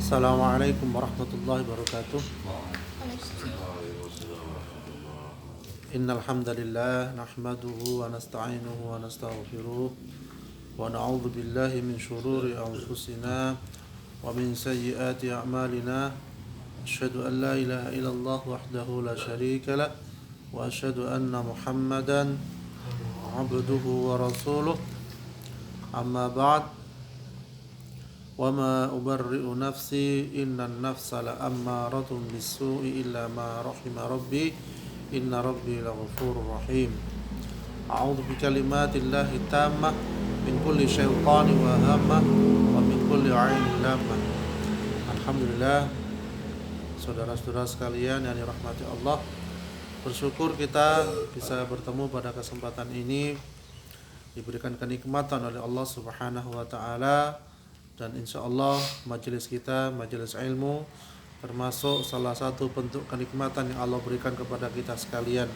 Assalamualaikum warahmatullahi wabarakatuh. Innal hamdalillah nahmaduhu wa nasta'inuhu wa nastaghfiruh wa na'udzu billahi min shururi anfusina wa min sayyiati a'malina. Asyhadu an la ilaha illallah wahdahu la syarika lah wa asyhadu anna Muhammadan abduhu wa rasuluh. Amma ba'd. وَمَا أُبَرِّئُ نَفْسِي إِنَّ النَّفْسَ لَأَمَّارَةٌ بِالسُّوءِ إِلَّا مَا رَحِمَ رَبِّي إِنَّ رَبِّي لَغَفُورٌ رَحِيمٌ أعوذ بكلمات الله التامة من كل شيطان وهامة ومن كل عين لامة. Alhamdulillah, saudara-saudara sekalian yang dirahmati Allah, bersyukur kita bisa bertemu pada kesempatan ini, diberikan kenikmatan oleh Allah Subhanahu wa taala. Dan insya Allah majelis kita, majelis ilmu, termasuk salah satu bentuk kenikmatan yang Allah berikan kepada kita sekalian.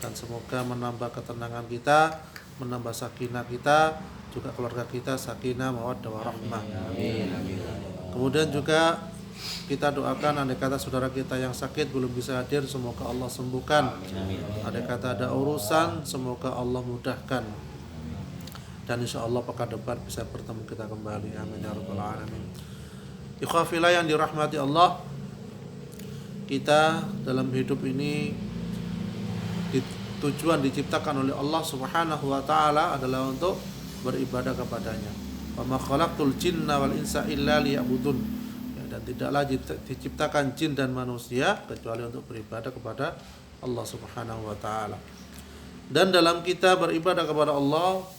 Dan semoga menambah ketenangan kita, menambah sakinah kita, juga keluarga kita sakinah, mawaddah warahmah. Kemudian juga kita doakan andai kata saudara kita yang sakit belum bisa hadir, semoga Allah sembuhkan. Andai kata ada urusan, semoga Allah mudahkan. Dan insya Allah pekan depan bisa bertemu kita kembali. Amin ya rabbal alamin. Ikhwafillah yang dirahmati Allah, kita dalam hidup ini tujuan diciptakan oleh Allah Subhanahu wa taala adalah untuk beribadah kepadanya. Wa ma khalaqtul jinna wal insa illa liya'budun. Dan tidaklah diciptakan jin dan manusia kecuali untuk beribadah kepada Allah Subhanahu wa taala. Dan dalam kita beribadah kepada Allah,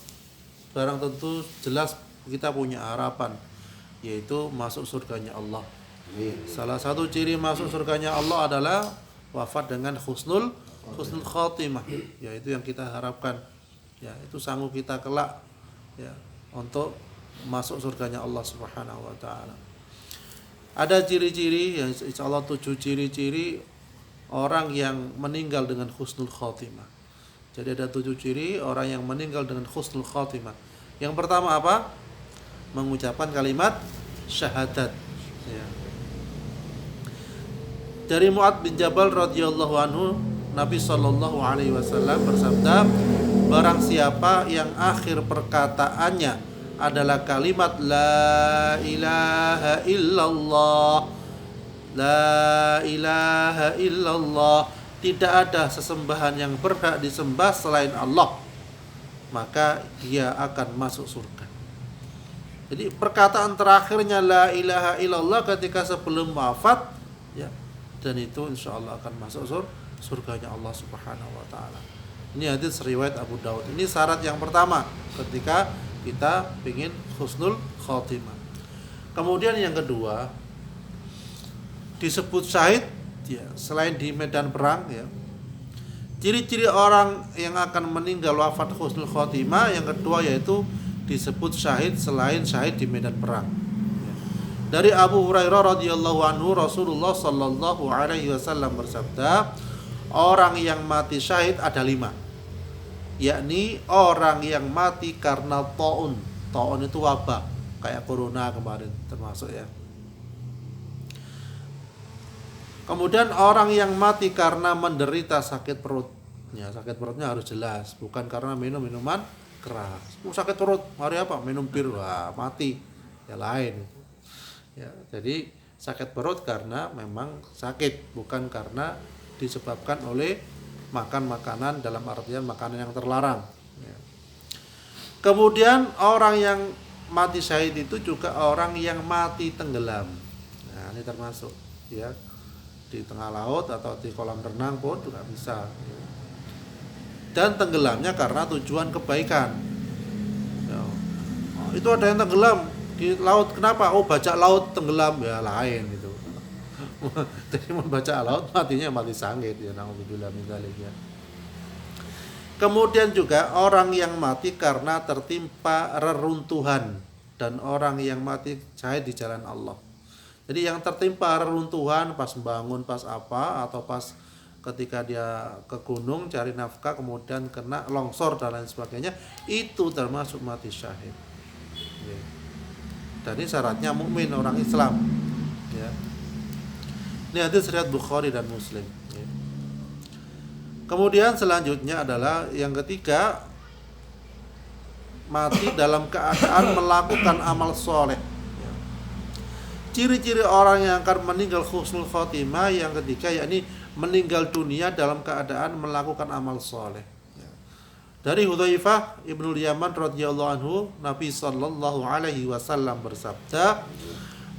barang tentu jelas kita punya harapan, yaitu masuk surganya Allah. Salah satu ciri masuk surganya Allah adalah wafat dengan husnul khatimah, yaitu yang kita harapkan. Ya, itu sanggup kita kelak ya untuk masuk surganya Allah Subhanahu wa taala. Ada ciri-ciri, yang insyaallah 7 ciri-ciri orang yang meninggal dengan husnul khatimah. Jadi ada 7 ciri orang yang meninggal dengan husnul khatimah. Yang pertama apa? Mengucapkan kalimat syahadat. Ya. Dari Mu'adz bin Jabal radhiyallahu anhu, Nabi sallallahu alaihi wasallam bersabda, barang siapa yang akhir perkataannya adalah kalimat la ilaha illallah, la ilaha illallah, tidak ada sesembahan yang berhak disembah selain Allah, maka dia akan masuk surga. Jadi perkataan terakhirnya la ilaha illallah ketika sebelum wafat ya, dan itu insyaallah akan masuk surganya Allah Subhanahu wa taala. Ini hadis riwayat Abu Daud. Ini syarat yang pertama ketika kita ingin husnul khatimah. Kemudian yang kedua, disebut syahid ya, selain di medan perang ya. Ciri-ciri orang yang akan meninggal wafat husnul khotimah yang kedua yaitu disebut syahid selain syahid di medan perang. Dari Abu Hurairah radhiyallahu anhu, Rasulullah sallallahu alaihi wasallam bersabda, orang yang mati syahid ada 5. Yakni orang yang mati karena taun. Taun itu wabah, kayak corona kemarin termasuk ya. Kemudian orang yang mati karena menderita sakit perut. Ya, sakit perutnya harus jelas, bukan karena minum minuman keras. Sakit perut, hari apa? Minum bir, wah mati. Ya lain. Ya, jadi sakit perut karena memang sakit, bukan karena disebabkan oleh makan makanan dalam artian makanan yang terlarang. Ya. Kemudian orang yang mati syahid itu juga orang yang mati tenggelam. Nah, ini termasuk ya. Di tengah laut atau di kolam renang pun juga bisa. Dan tenggelamnya karena tujuan kebaikan. Ya. Oh, itu ada yang tenggelam di laut, kenapa? Oh, bajak laut tenggelam, ya lain itu. Jadi membaca laut matinya mati sangit ya, naudzubillah min dzalik ya. Kemudian juga orang yang mati karena tertimpa reruntuhan dan orang yang mati syahid di jalan Allah. Jadi yang tertimpa reruntuhan pas bangun, pas apa, atau pas ketika dia ke gunung cari nafkah kemudian kena longsor dan lain sebagainya, itu termasuk mati syahid. Dan ini syaratnya mukmin, orang Islam. Ini hadis riwayat Bukhari dan Muslim. Ya. Kemudian selanjutnya adalah yang ketiga, mati dalam keadaan melakukan amal soleh. Ya. Ciri-ciri orang yang akan meninggal husnul khotimah yang ketiga, yakni meninggal dunia dalam keadaan melakukan amal soleh. Dari Hudzaifah ibnul Yaman radhiyallahu anhu, Nabi sallallahu alaihi wasallam bersabda,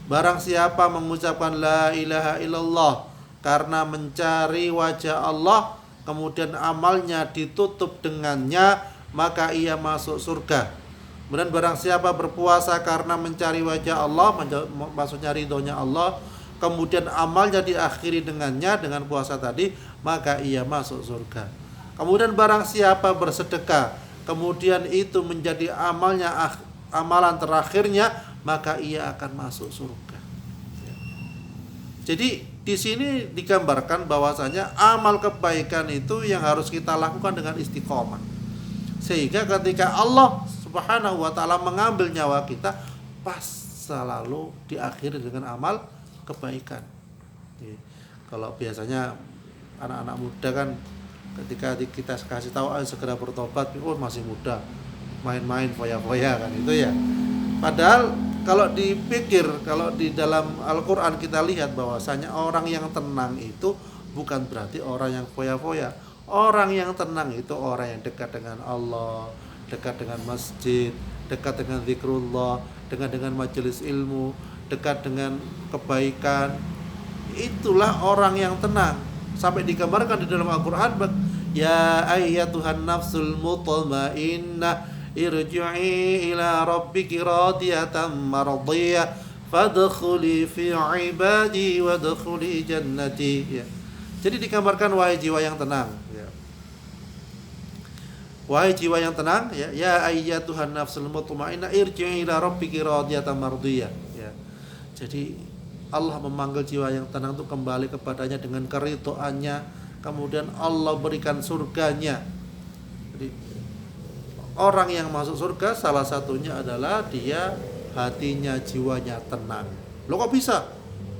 barang siapa mengucapkan la ilaha illallah karena mencari wajah Allah, kemudian amalnya ditutup dengannya, maka ia masuk surga. Kemudian barang siapa berpuasa karena mencari wajah Allah, maksudnya ridhonya Allah, kemudian amalnya diakhiri dengannya, dengan puasa tadi, maka ia masuk surga. Kemudian barang siapa bersedekah, kemudian itu menjadi amalan terakhirnya, maka ia akan masuk surga. Jadi di sini digambarkan bahwasanya amal kebaikan itu yang harus kita lakukan dengan istiqomah. Sehingga ketika Allah Subhanahu wa taala mengambil nyawa kita, pas selalu diakhiri dengan amal kebaikan. Jadi, kalau biasanya anak-anak muda kan ketika kita kasih tahu ayo segera bertobat, oh masih muda, main-main foya-foya kan itu ya. Padahal kalau dipikir, kalau di dalam Al-Quran kita lihat bahwasanya orang yang tenang itu bukan berarti orang yang foya-foya. Orang yang tenang itu orang yang dekat dengan Allah, dekat dengan masjid, dekat dengan zikrullah, dekat dengan majelis ilmu, dekat dengan kebaikan. Itulah orang yang tenang. Sampai digambarkan di dalam Al-Quran, ya ayyatuhan nafsul mutmainnah irji'i ila rabbiki radiyatan mardiyah fadkhuli fi ibadi wadkhuli jannati. Ya. Jadi digambarkan wahai jiwa yang tenang, ya. Wahai jiwa yang tenang, ya, ya ayyatuhan nafsul mutmainnah irji'i ila rabbiki radiyatan mardiyah. Ya. Jadi Allah memanggil jiwa yang tenang itu kembali kepadanya dengan keridhaannya, kemudian Allah berikan surganya. Jadi orang yang masuk surga salah satunya adalah dia hatinya, jiwanya tenang. Loh kok bisa?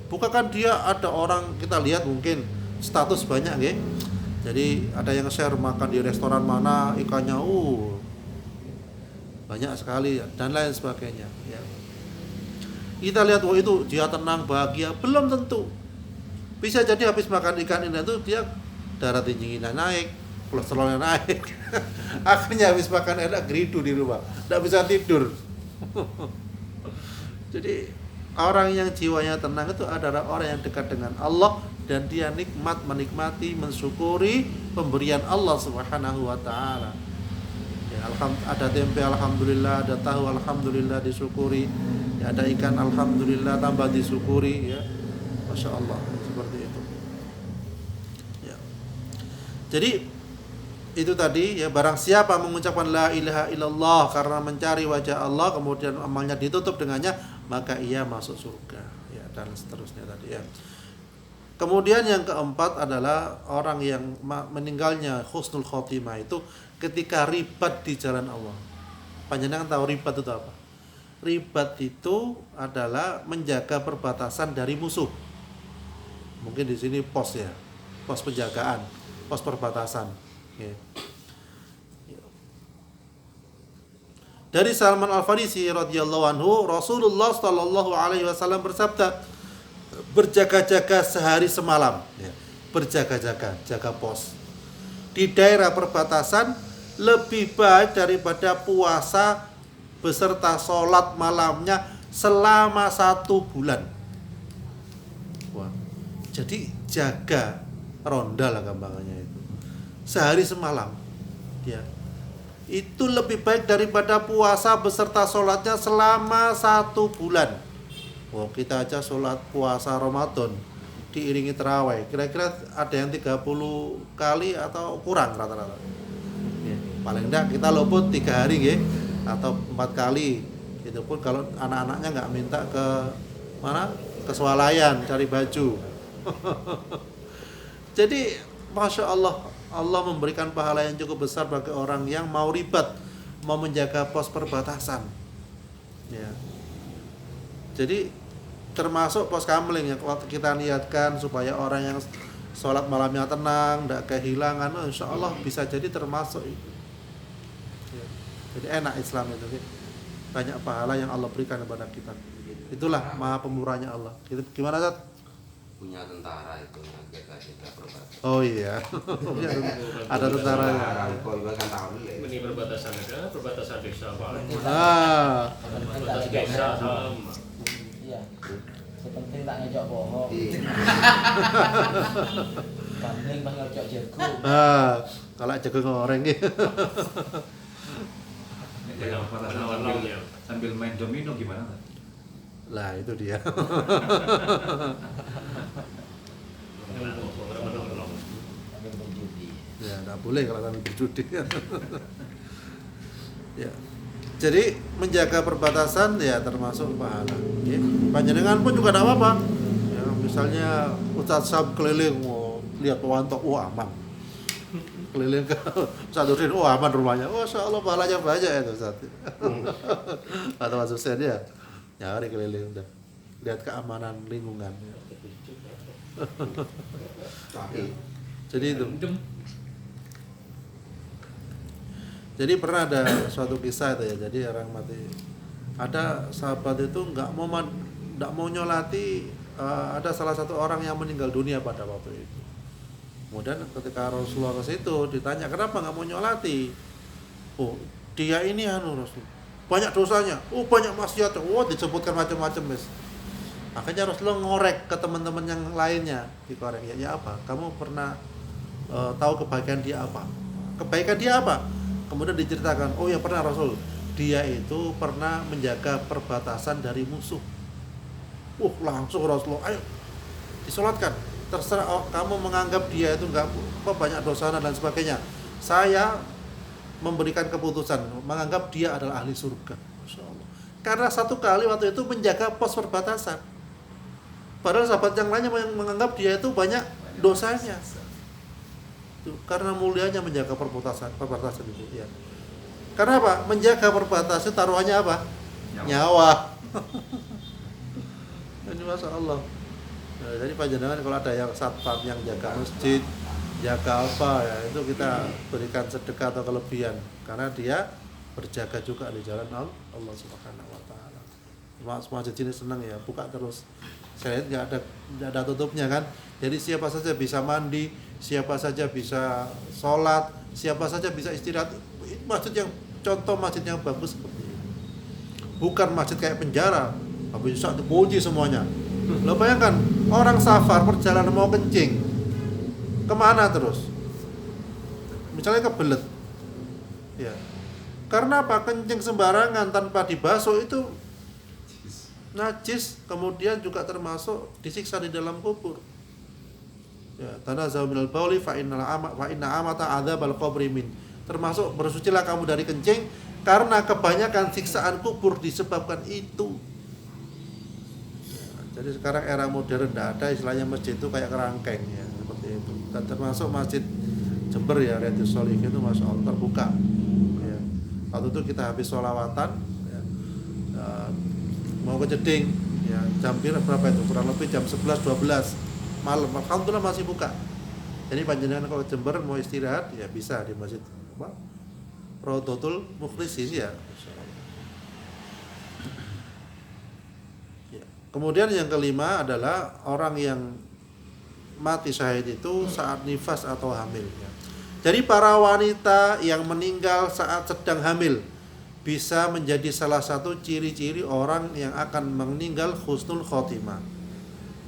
Bukankah dia ada orang, kita lihat mungkin status banyak ya. Jadi ada yang share makan di restoran mana, ikannya banyak sekali dan lain sebagainya ya. Kita lihat itu dia tenang, bahagia, belum tentu. Bisa jadi habis makan ikan ini itu dia darah tingginya naik, kolesterolnya naik. Akhirnya habis makan enak geridu di rumah, tidak bisa tidur. Jadi orang yang jiwanya tenang itu adalah orang yang dekat dengan Allah dan dia menikmati, mensyukuri pemberian Allah Subhanahu wa taala. Ya, ada tempe alhamdulillah, ada tahu alhamdulillah disyukuri. Ya, ada ikan alhamdulillah tambah disyukuri ya. Masya Allah, seperti itu ya. Jadi itu tadi ya, barang siapa mengucapkan la ilaha illallah karena mencari wajah Allah, kemudian amalnya ditutup dengannya, maka ia masuk surga ya, dan seterusnya tadi ya. Kemudian yang keempat adalah orang yang meninggalnya husnul khotimah itu ketika ribat di jalan Allah. Panjenengan tahu ribat itu apa? Ribat itu adalah menjaga perbatasan dari musuh. Mungkin di sini pos ya, pos penjagaan, pos perbatasan. Ya. Dari Salman Al-Farisi radhiyallahu anhu, Rasulullah sallallahu alaihi wasallam bersabda, berjaga-jaga sehari semalam, ya. Berjaga-jaga, jaga pos di daerah perbatasan lebih baik daripada puasa beserta sholat malamnya selama 1 bulan. Wah, jadi jaga ronda lah gampangannya itu. Sehari semalam, ya. Itu lebih baik daripada puasa beserta sholatnya selama 1 bulan. Wah, kita aja sholat puasa Ramadan diiringi tarawih, kira-kira ada yang 30 kali atau kurang rata-rata. Ya, paling enggak kita luput 3 hari ya, atau 4 kali. Itu pun kalau anak-anaknya nggak minta ke mana, ke swalayan cari baju. Jadi Masya Allah, Allah memberikan pahala yang cukup besar bagi orang yang mau ribat, mau menjaga pos perbatasan ya. Jadi termasuk pos kamling yang kita niatkan supaya orang yang sholat malamnya tenang, tidak kehilangan, insya Allah bisa jadi termasuk itu. Ya. Jadi enak Islam itu, banyak pahala yang Allah berikan kepada kita. Itulah maha pemurahnya Allah. Itu gimana, Zat? Punya tentara itu kita perbatasan. Oh iya. Ada tentaranya. Kau ibaratkan tahu Ini perbatasan negara, perbatasan desa Pak. Ah, Perbatasan desa sama. Iya. Sepenting tak ngejok bohong. Gambling pas ngejok jagung. Kalau jagung goreng gitu. Sambil main domino gimana? Lah itu dia. Sambil berjudi. Ya, enggak boleh kalau sambil berjudi. Ya. Jadi menjaga perbatasan ya termasuk pahala. Ya. Panjenengan pun juga tidak apa-apa. Ya, misalnya Ustaz Syam keliling, lihat pemantau, aman. Keliling ke Sadurin, aman rumahnya. Masya Allah pahalanya banyak ya Ustaz. Atau Mas Husain ya. Ya, hari keliling udah. Lihat keamanan lingkungan. Jadi itu. Jadi pernah ada suatu kisah itu ya. Jadi orang mati. Ada sahabat itu nggak mau nyolati. Ada salah satu orang yang meninggal dunia pada waktu itu. Kemudian ketika Rasulullah ke situ ditanya kenapa nggak mau nyolati? Oh dia ini Rasul banyak dosanya. Oh banyak maksiatnya. Disebutkan macam-macam mes. Akhirnya Rasulullah ngorek ke teman-teman yang lainnya dikorek. Ya apa? Kamu pernah tahu kebaikan dia apa? Kebaikan dia apa? Kemudian diceritakan, oh ya pernah Rasul, dia itu pernah menjaga perbatasan dari musuh. Langsung Rasulullah, ayo disolatkan. Terserah kamu menganggap dia itu enggak banyak dosa dan sebagainya. Saya memberikan keputusan, menganggap dia adalah ahli surga. Masya Allah. Karena satu kali waktu itu menjaga pos perbatasan. Padahal sahabat yang lainnya menganggap dia itu banyak dosanya. Karena mulianya menjaga perbatasan itu ya. Karena apa? Menjaga perbatasan taruhannya apa? Nyawa. Ini Masya Allah. Nah, jadi panjenengan kalau ada yang satpam yang jaga masjid, jaga apa ya, itu kita berikan sedekah atau kelebihan karena dia berjaga juga di jalan Allah Subhanahu wa taala. Masjid ini senang ya, buka terus. Saya lihat nggak ada tutupnya kan. Jadi siapa saja bisa mandi, siapa saja bisa sholat, siapa saja bisa istirahat. Masjid yang contoh masjid yang bagus seperti ini. Bukan masjid kayak penjara, habis bisa dipuji semuanya. Lo bayangkan orang safar perjalanan mau kencing, kemana terus? Misalnya kebelet, ya. Karena apa? Kencing sembarangan tanpa dibasuh itu najis, kemudian juga termasuk disiksa di dalam kubur. Ya, tanazzahu minal bauli fa inna amata adzabal qabri min. Termasuk bersucilah kamu dari kencing karena kebanyakan siksaan kubur disebabkan itu. Ya, jadi sekarang era modern tidak ada istilahnya masjid itu kayak kerangkeng ya, seperti itu. Dan termasuk masjid Jember ya, Riyadhus Shalihin itu Masya Allah terbuka. Ya. Waktu itu kita habis sholawatan ya, mau ke Jeding ya, jam berapa itu? Kurang lebih jam 11-12 malam, alhamdulillah masih buka. Jadi panjenengan kalau Jember mau istirahat ya bisa di masjid Raudhatul Mukhlisin ya. Ya. Kemudian yang kelima adalah orang yang mati syahid itu saat nifas atau hamil ya. Jadi para wanita yang meninggal saat sedang hamil bisa menjadi salah satu ciri-ciri orang yang akan meninggal husnul khotimah.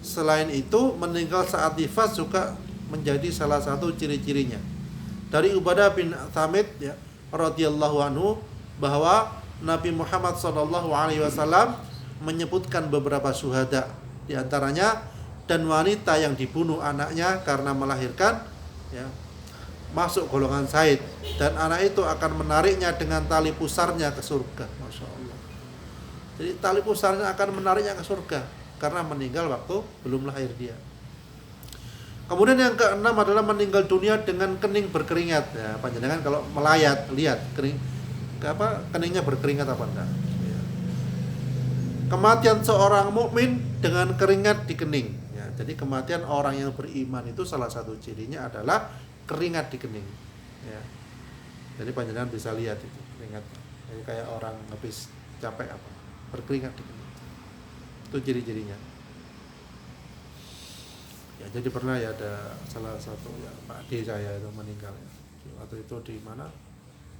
Selain itu, meninggal saat nifas juga menjadi salah satu ciri-cirinya. Dari Ubadah bin Tsamit ya, radhiyallahu anhu bahwa Nabi Muhammad SAW menyebutkan beberapa syuhada, di antaranya dan wanita yang dibunuh anaknya karena melahirkan ya, masuk golongan syahid dan anak itu akan menariknya dengan tali pusarnya ke surga. Masya Allah. Jadi tali pusarnya akan menariknya ke surga karena meninggal waktu belum lahir dia. Kemudian yang keenam adalah meninggal dunia dengan kening berkeringat. Ya, panjenengan kalau melayat lihat keningnya berkeringat apa enggak? Ya. kematian seorang mukmin dengan keringat di kening. Ya, jadi kematian orang yang beriman itu salah satu cirinya adalah keringat di kening. Ya. Jadi panjenengan bisa lihat itu keringat. Jadi kayak orang habis capek apa, berkeringat di kening. Itu ciri-cirinya. Ya, jadi pernah ya ada salah satu ya Pak D saya itu meninggal ya. Waktu itu di mana?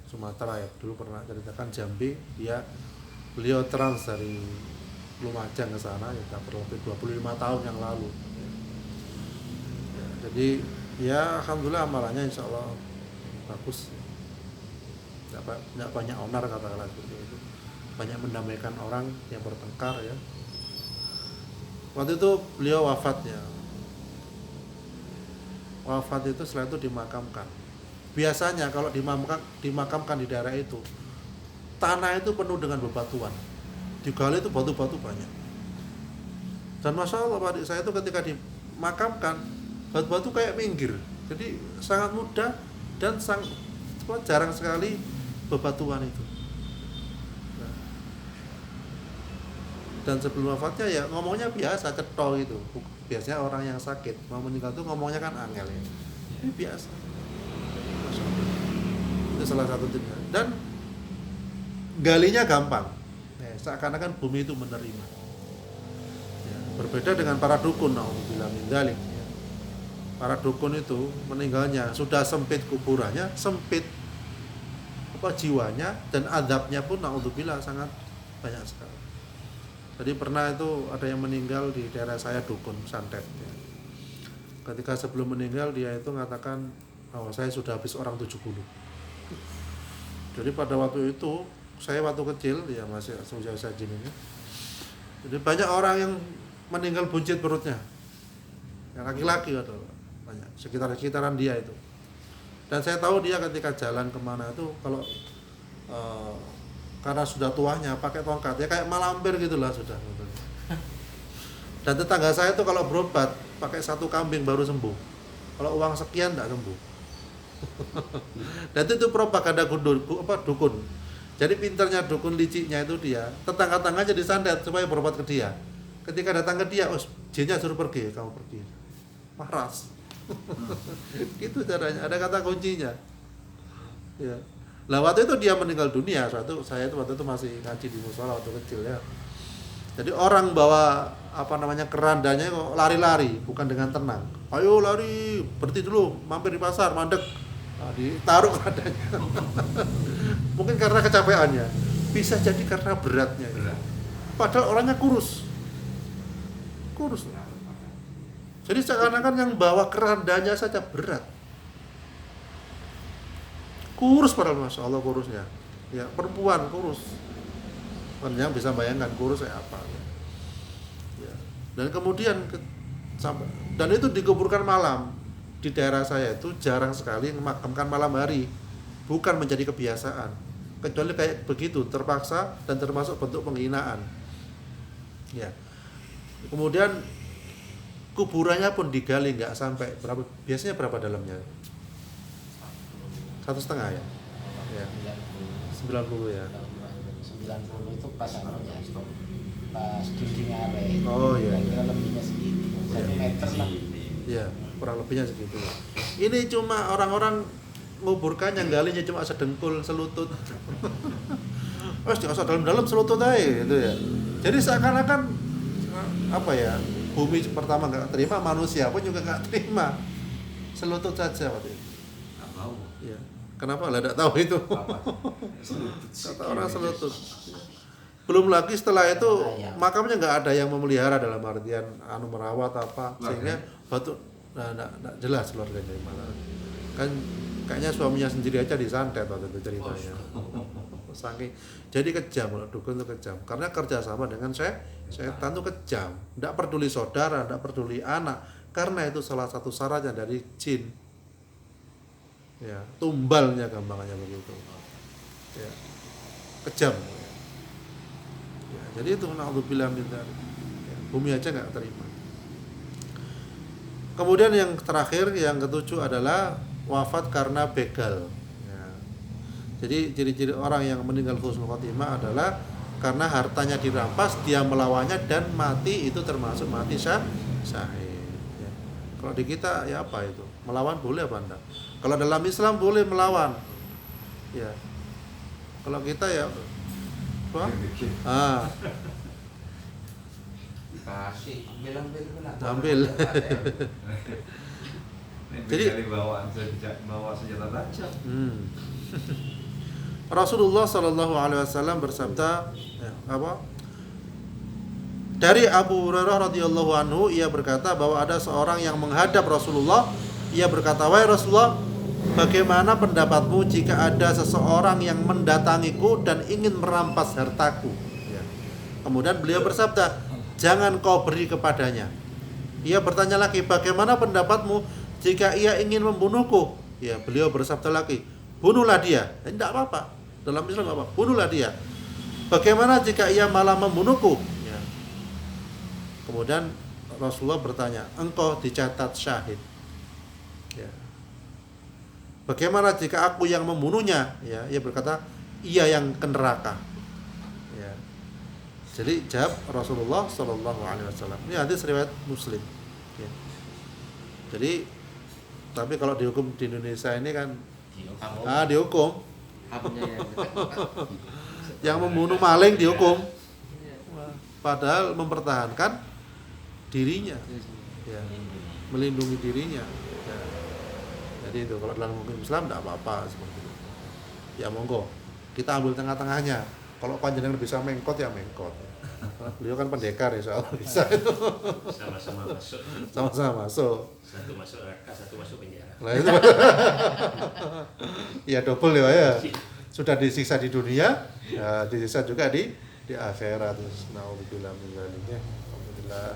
Sumatera ya. Dulu pernah ceritakan Jambi, beliau trans dari Lumajang ke sana ya kurang lebih 25 tahun yang lalu. Ya, jadi ya alhamdulillah amalannya insya Allah bagus. Tidak banyak onar katakanlah seperti itu. Banyak mendamaikan orang yang bertengkar ya. Waktu itu beliau wafat ya. Wafat itu setelah itu dimakamkan. Biasanya kalau dimakamkan di daerah itu, tanah itu penuh dengan bebatuan. Digali itu batu-batu banyak. Dan masya Allah Pak adik saya itu ketika dimakamkan, batu-batu kayak minggir. Jadi sangat mudah dan jarang sekali bebatuan itu. Dan sebelum wafatnya ya ngomongnya biasa, cetol gitu. Biasanya orang yang sakit mau meninggal itu ngomongnya kan angel ya. Ini biasa. Masya Allah. Itu salah satu tipsnya. Dan galinya gampang. Seakan-akan bumi itu menerima. Ya, berbeda dengan para dukun, na'udzubillah min dzalik. Ya. Para dukun itu meninggalnya sudah sempit kuburannya, sempit jiwanya, dan azabnya pun na'udzubillah sangat banyak sekali. Jadi pernah itu ada yang meninggal di daerah saya dukun santet. Ya. Ketika sebelum meninggal dia itu mengatakan bahwa saya sudah habis orang 70. Jadi pada waktu itu saya waktu kecil ya masih usia ini. Jadi banyak orang yang meninggal buncit perutnya. Yang laki-laki atau banyak sekitaran dia itu. Dan saya tahu dia ketika jalan kemana itu kalau karena sudah tuanya pakai tongkat ya kayak malampir gitulah sudah. Dan tetangga saya itu kalau berobat pakai satu kambing baru sembuh. Kalau uang sekian enggak sembuh. Dan itu propaganda dukun. Jadi pintarnya dukun liciknya itu dia tetangga-tetangganya disantet supaya berobat ke dia. Ketika datang ke dia, jinnya suruh pergi, kamu pergi. Maras. Gitu caranya. Ada kata kuncinya. Ya. Lah waktu itu dia meninggal dunia. Saya itu waktu itu masih ngaji di musola waktu kecil ya. Jadi orang bawa kerandanya kok lari-lari, bukan dengan tenang. Ayo lari, berhenti dulu, mampir di pasar, mandek. Nah, ditaruh kerandanya. Mungkin karena kecapeannya, bisa jadi karena beratnya. Padahal orangnya kurus. Jadi seakan-akan yang bawa kerandanya saja berat. Kurus padahal masya Allah kurusnya. Ya perempuan kurus. Yang bisa bayangkan kurus kayak apa. Ya. Dan kemudian dan itu dikuburkan malam. Di daerah saya itu jarang sekali memakamkan malam hari, bukan menjadi kebiasaan, kecuali kayak begitu terpaksa dan termasuk bentuk penghinaan. Ya. Kemudian kuburannya pun digali nggak sampai berapa, biasanya berapa dalamnya? 1,5 ya? Ya. 90 ya. 90 itu pas pas dinding area. Oh iya. Kira lebihnya segitu, 1 meter lah. Ya, kurang lebihnya segitu. Ini cuma orang-orang nguburkan yang galinya cuma sedengkul, selutut. Dikasih dalam-dalam selutut aja gitu ya. Jadi seakan-akan bumi pertama nggak terima, manusia pun juga nggak terima. Selutut saja waktu itu. Nggak mau. Ya. Kenapa? Lah enggak tahu itu. Kata orang selutut. Belum lagi setelah itu makamnya nggak ada yang memelihara dalam artian merawat apa, sehingga batu nggak jelas keluarganya dari mana. Kan kayaknya suaminya sendiri aja disantet waktu itu ceritanya. Saking jadi kejam, kalau dukun itu kejam karena kerjasama dengan setan itu kejam. Nggak peduli saudara, nggak peduli anak, karena itu salah satu syaratnya dari jin. Ya, tumbalnya gampangannya begitu. Ya, kejam. Ya, jadi itu na'udzubillah min dzalik. Ya, bumi aja nggak terima. Kemudian yang terakhir, yang ketujuh adalah wafat karena begal. Ya. Jadi ciri-ciri orang yang meninggal husnul khotimah adalah karena hartanya dirampas, dia melawannya dan mati, itu termasuk mati syahid. Ya. Kalau di kita ya apa itu? Melawan boleh apa enggak? Kalau dalam Islam boleh melawan. Ya. Kalau kita ya apa? Kasih, Ambil. Jadi bawa senjata tajam. Rasulullah Shallallahu Alaihi Wasallam bersabda, dari Abu Hurairah radhiyallahu anhu, ia berkata bahwa ada seorang yang menghadap Rasulullah. Ia berkata, wahai Rasulullah, bagaimana pendapatmu jika ada seseorang yang mendatangiku dan ingin merampas hartaku? Ya. Kemudian beliau bersabda, jangan kau beri kepadanya. Ia bertanya lagi, bagaimana pendapatmu jika ia ingin membunuhku? Ya, beliau bersabda lagi, bunuhlah dia. Tidak apa-apa. Dalam Islam apa? Bunuhlah dia. Bagaimana jika ia malah membunuhku? Ya. Kemudian Rasulullah bertanya, engkau dicatat syahid. Ya. Bagaimana jika aku yang membunuhnya? Ya, ia berkata, ia yang ke neraka. Ya. Jadi jawab Rasulullah Shallallahu Alaihi Wasallam. Ini hadis riwayat Muslim. Ya. Jadi, tapi kalau dihukum di Indonesia ini kan, dihukum. Yang membunuh maling dihukum. Padahal mempertahankan dirinya, ya, melindungi dirinya. Ya. Jadi itu kalau dalam hukum Islam tidak apa-apa seperti itu. Ya monggo, kita ambil tengah-tengahnya. Kalau panjenengan bisa mengkot ya mengkot. Beliau kan pendekar ya, soal bisa itu. Sama-sama masuk. Sama-sama masuk. Satu masuk neraka, satu masuk penjara. Nah itu. Ya double ya. Sudah disiksa di dunia, ya, disiksa juga di akhirat. Nauzubillah min dzalik. Alhamdulillah.